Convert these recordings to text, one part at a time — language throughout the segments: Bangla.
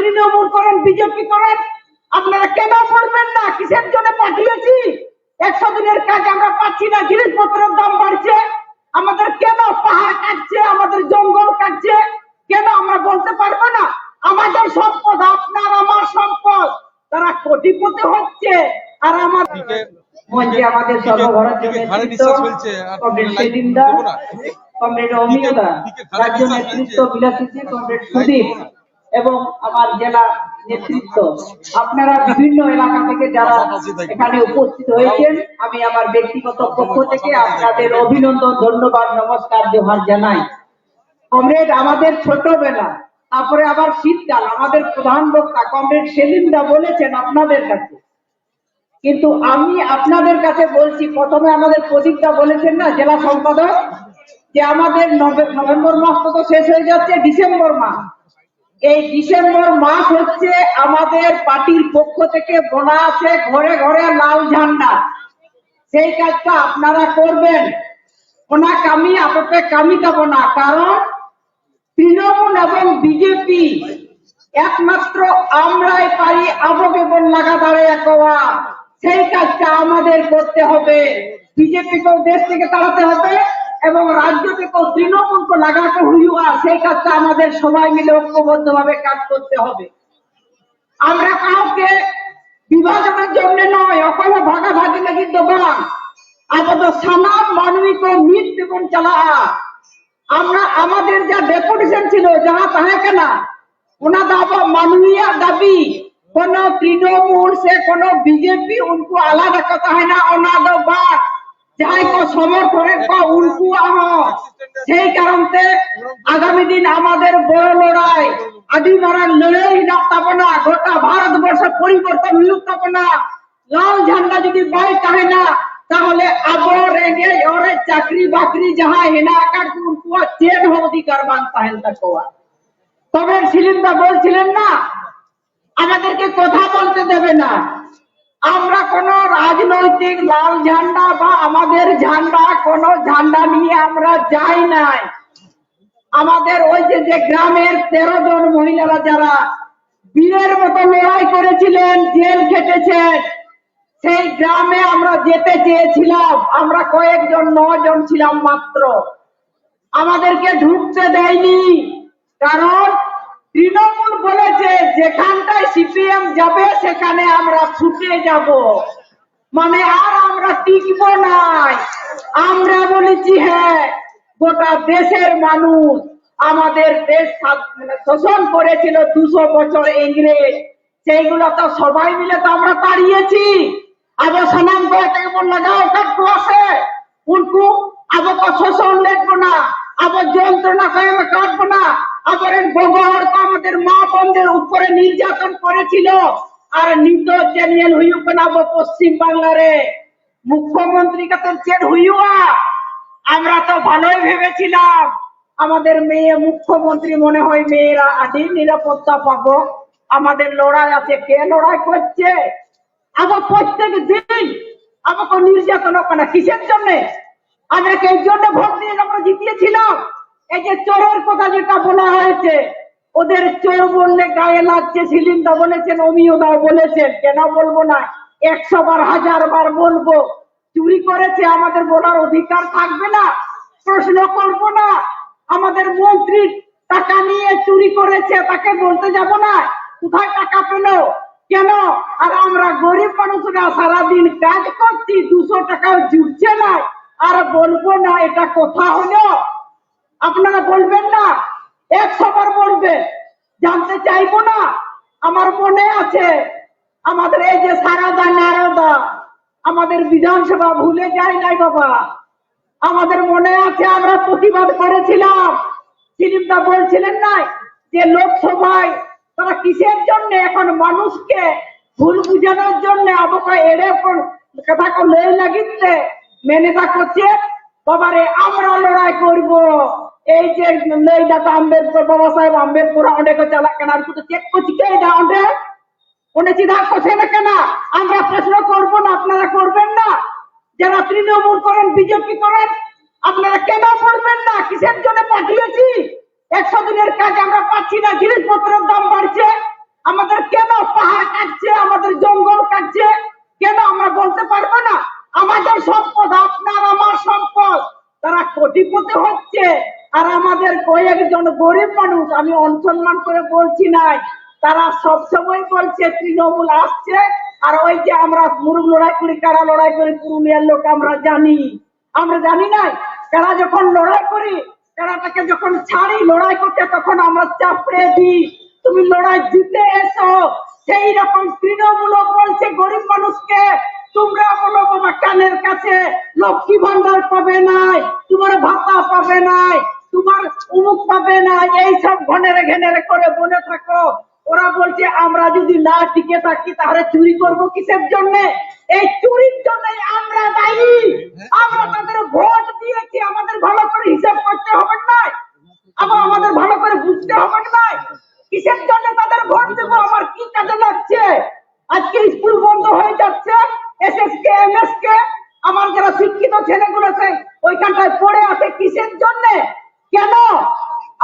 তৃণমূল করেন, বিজেপি করেন, আপনারা কেন করবেন না? কিসের জন্য পাঠিয়েছি? 100 দিনের কাজ আমরা পাচ্ছি না, জিনিসপত্রের দাম বাড়ছে, আমাদের কেন পাহাড় কাটছে, আমাদের জঙ্গল কাটছে, কেন আমরা বলতে পারবো না? আমাদের সম্পদ, আপনার আমার সম্পদ, তারা কোটিপতি হচ্ছে, আর আমাদের মঞ্চে আমাদের সর্বভারতীয় নেতৃত্ব কমরেড সেলিমদা, কমরেড অমিয়দা, রাজ্য নেতৃত্ব বিলাসিনী, কমরেড সুদীপ এবং আমার জেলা নেতৃত্ব, আপনারা বিভিন্ন এলাকা থেকে যারা এখানে উপস্থিত হয়েছেন, আমি আমার ব্যক্তিগত পক্ষ থেকে আপনাদের অভিনন্দন, ধন্যবাদ, নমস্কার, জোহার জানাই। কমরেড, আমাদের ছোটবেলা, তারপরে আবার শীতকাল, আমাদের প্রধান বক্তা কমরেড সেলিমদা বলেছেন আপনাদের কাছে, কিন্তু আমি আপনাদের কাছে বলছি, প্রথমে আমাদের প্রদীপদা বলেছেন না, জেলা সম্পাদক, যে আমাদের নভেম্বর মাস তো শেষ হয়ে যাচ্ছে, ডিসেম্বর মাস, এই ডিসেম্বর মাস হচ্ছে আমাদের পার্টির পক্ষ থেকে বোনা আছে ঘরে ঘরে লাল ঝান্ডা, সেই কাজটা আপনারা করবেন। ওনাকে আমি আপনাকে কামি দেবো না, কারণ তৃণমূল এবং বিজেপি একমাত্র আমরাই পারি আবগে বন লাগা দাঁড়িয়ে একবা, সেই কাজটা আমাদের করতে হবে। বিজেপিকেও দেশ থেকে তাড়াতে হবে এবং রাজ্য থেকেও তৃণমূলকে লাগাতে হুইয়া, সেই কাজটা আমাদের সবাই মিলে ঐক্যবদ্ধ ভাবে কাজ করতে হবে। আমরা কাউকে বিভাজনের জন্য নয়, অকলে ভাগাভাগি লাগি দেবান, আমাদের সানাম মানবিক মিট জীবন চালা। আমরা আমাদের যা ডেপুটেশন ছিল, যাহা তাহে কেনা ওনা দাবা मानवीय दाबी, कोनो तृणमूल से कोनो बीजेपी उनको आलादा कथा है ना, ओना दो बात যাই কো সমর্থনে কো উনকু আনো, সেই কারণে আগামী দিন আমাদের বড় লড়াই, আদি মারার লড়াই না তাবনা, গোটা ভারতবর্ষ পরিবর্তন হইল তাবনা। লাল ঝান্ডা যদি বাই তাহে না, তাহলে আবর রেগে ওরে চাকরি বাকরি যাহা হেনা আকার উনকু চেন অধিকার বানতা হেন তাকোয়া। তবে সেলিমদা বলছিলেন না, আমাদেরকে কথা বলতে দেবে না। আমরা কোন রাজনৈতিক লাল ঝান্ডা বা আমাদের ঝান্ডা, কোন ঝান্ডা নিয়ে আমরা যাই নাই। আমাদের ওই যে গ্রামের 13 জন মহিলারা যারা বীরের মতো লড়াই করেছিলেন, জেল খেটেছেন, সেই গ্রামে আমরা যেতে চেয়েছিলাম, আমরা কয়েকজন 9 জন ছিলাম মাত্র, আমাদেরকে ঢুকতে দেয়নি। কারণ তৃণমূল বলেছে যেখানটায় সিপিএম যাবে সেখানে আমরা ছুটে যাব, মানে আর আমরা টিকবো নাই। আমরা বলেছি হ্যাঁ, গোটা দেশের মানুষ আমাদের দেশ শোষণ করেছিল 200 বছর ইংরেজ, সেইগুলো তো সবাই মিলে তো আমরা তাড়িয়েছি। আবার সানাম থেকে লাগাও কাটবো আছে উনকু, আবার শোষণ লেখবো না, আবার যন্ত্রণা করে কাটবো না, আবার গোবর আমাদের মা বোনদের উপরে নির্যাতন করেছিল, আর নির্দোষ জেনিয়াল হুইউক না পশ্চিম বাংলারে মুখ্যমন্ত্রী কাছে চেন হুইয়া। আমরা তো ভালোই ভেবেছিলাম আমাদের মেয়ে মুখ্যমন্ত্রী, মনে হয় মেয়েরা আদি নিরাপত্তা পাবো, আমাদের লড়াই আছে। কে লড়াই করছে? আবার প্রত্যেক দিন আমাকে নির্যাতন কেন, কিসের জন্য? আমরা এই জন্য ভোট দিয়ে আমরা জিতিয়েছিলাম। এই যে চোরের কথা যেটা বলা হয়েছে, ওদের চোর বললে গায়ে লাগছে, সেলিমদা বলেছেন, অমিয়দাও বলেছেন, কেন বলবো না, 100 বার 1000 বার বলবো। চুরি করেছে, আমাদের বলার অধিকার থাকবে না? প্রশ্ন করবো না? আমাদের মন্ত্রী টাকা নিয়ে চুরি করেছে, তাকে বলতে যাব না কোথায় টাকা পেলো কেন? আর আমরা গরিব মানুষরা সারাদিন কাজ করছি, 200 টাকাও জুটছে না, আর বলবো না? এটা কথা হলো? আপনারা বলবেন না? 100 বার বলবেন, জানতে চাইবো না? আমার মনে আছে আমাদের এই যে সারাদা নারদা, আমাদের বিধানসভা ভুলে যায় নাই বাবা, আমাদের মনে আছে আমরা প্রতিবাদ করেছিলাম। সেলিমদা বলছিলেন না যে লোকসভায় তারা কিসের জন্য এখন মানুষকে ভুল বুঝানোর জন্য আমাকে এড়ে কথা লড়াই লাগিতে মেনে করছে। বাবারে আমরা লড়াই করব, এই যে লেইডাটা আম্বেদকর, বাবা সাহেব আম্বেদকর অনেক চালা কেন, আর কিন্তু চেক করছি কে এটা অনেক উনি চিন্তা করছে না কেন? আমরা প্রশ্ন করবো না, আপনারা করবেন না? যারা তৃণমূল করেন, বিজেপি করেন, আপনারা কেন করবেন না? কিসের জন্য পাঠিয়েছি? 100 দিনের কাজ আমরা পাচ্ছি না, জিনিসপত্রের দাম বাড়ছে, আমাদের কেন পাহাড় কাটছে, আমাদের জঙ্গল কাটছে, কেন আমরা বলতে পারবো না? আমাদের সম্পদ, আপনার আমার সম্পদ, তারা কোটিপতি হচ্ছে, আর আমাদের কয়েকজন গরিব মানুষ, আমি অসম্মান করে বলছি নাই, তারা সবসময় বলছে তৃণমূল আসছে, আর ওই যে আমরা মুরুগ লড়াই করি, কারা লড়াই করি, পুরুলিয়ার লোক আমরা জানি নাই, তারা যখন লড়াই করি, তারাটাকে যখন ছাড়ি লড়াই করতে, তখন আমরা চাপড়ে দিই, তুমি লড়াই জিতে এসো। সেই রকম তৃণমূল বলছে গরিব মানুষকে, তোমরা বলো বাবা কানের কাছে লক্ষ্মী ভান্ডার পাবে নাই, তোমার ভাতা পাবে নাই, তোমার উমুক পাবে না, এইসব ঘনেরে ঘেনেরে করে বলে থাকো। ওরা বলছে আমরা যদি না টিকে থাকি তাহলে চুরি করবো কিসের জন্য? এই চুরির জন্যই আমরা দায়ী। আমরা তাদের ভোট দিয়েছি, আমাদের ভালো করে হিসাব করতে হবে না, আবার আমাদের ভালো করে বুঝতে হবে না কিসের জন্য তাদের ভোট দেবো, আমার কি কাজে লাগছে। আজকে স্কুল বন্ধ হয়ে যাচ্ছে, এসএসকে এমএসকে, আমার যারা শিক্ষিত ছেলেগুলো ওইখানটায় পড়ে আছে, কিসের জন্য? কেন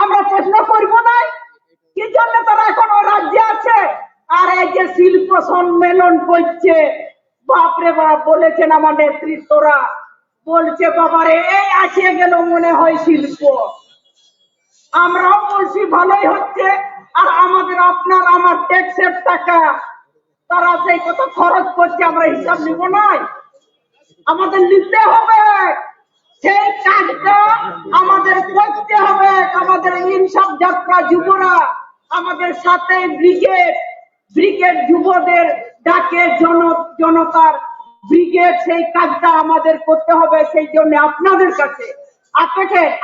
আমরা প্রশ্ন করবো না? কি জন্য তারা এখন রাজ্যে আছে? আর এই যে শিল্প সম্মেলন করছে, বাপরে বাপ, বলেছেন আমার নেতৃত্বরা, বলছে বাবারে এই আসিয়ে গেল মনে হয় শিল্প। আমরাও বলছি ভালোই হচ্ছে, আর আমাদের আপনার আমার ট্যাক্সের টাকা, তারা সেই কত খরচ করছে আমরা হিসাব নিব না? আমাদের নিতে হবে, সেই কাজটা আমাদের করতে হবে। আমাদের ইনসাফ যাত্রা যুবরা, আমাদের সাথে ব্রিগেড যুবদের ডাকে জনতার ব্রিগেড, সেই কাজটা আমাদের করতে হবে। সেই জন্য আপনাদের কাছে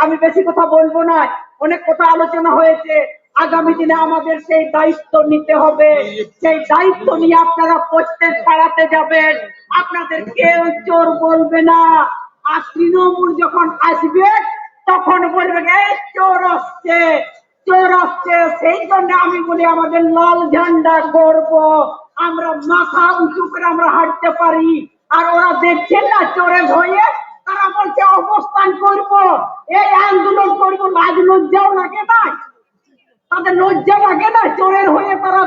আমি বেশি কথা বলবো না, অনেক কথা আলোচনা হয়েছে। আগামী দিনে আমাদের সেই দায়িত্ব নিতে হবে, সেই দায়িত্ব নিয়ে আপনারা প্রত্যেক পাড়াতে যাবেন, আপনাদের কেউ চোর বলবে না। আর তৃণমূল যখন আসবে তখন বলবে এই চোর আসছে, চোর আসছে। সেই জন্য আমি বলি আমাদের লাল ঝান্ডা গর্ব, আমরা মাথা উঁচু করে আমরা হাঁটতে পারি। আর ওরা দেখছেন না চোরের ভয়ে তারা বলছে অবস্থান করব, এই আন্দোলন করবো, লাজ লজ্জাও লাগে না, তাদের লজ্জা লাগে না? চোরের হয়ে তারা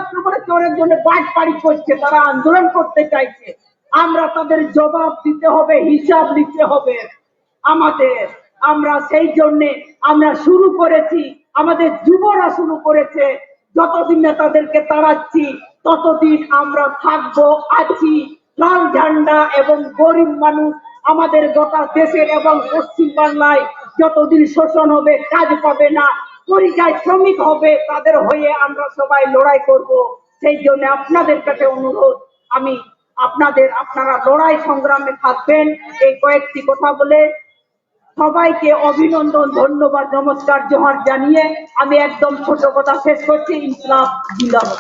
চোরের জন্য বাটপাড়ি করছে, তারা আন্দোলন করতে চাইছে। আমরা তাদের জবাব দিতে হবে, হিসাব দিতে হবে আমাদের। আমরা সেই জন্য আমরা শুরু করেছি, আমাদের যুবরা শুরু করেছে। যতদিন না তাদেরকে তাড়াচ্ছি ততদিন আমরা থাকবো, আছি। লাল ঝান্ডা এবং গরিব মানুষ আমাদের গোটা দেশের এবং পশ্চিম বাংলায় যতদিন শোষণ হবে, কাজ পাবে না, পরিযায়ী শ্রমিক হবে, তাদের হয়ে আমরা সবাই লড়াই করব। সেই জন্য আপনাদের কাছে অনুরোধ, আপনারা লড়াই সংগ্রামে থাকবেন। এই কয়েকটি কথা বলে সবাইকে অভিনন্দন, ধন্যবাদ, নমস্কার, জোহার জানিয়ে আমি একদম ছোট কথা শেষ করছি। ইনকলাব জিন্দাবাদ।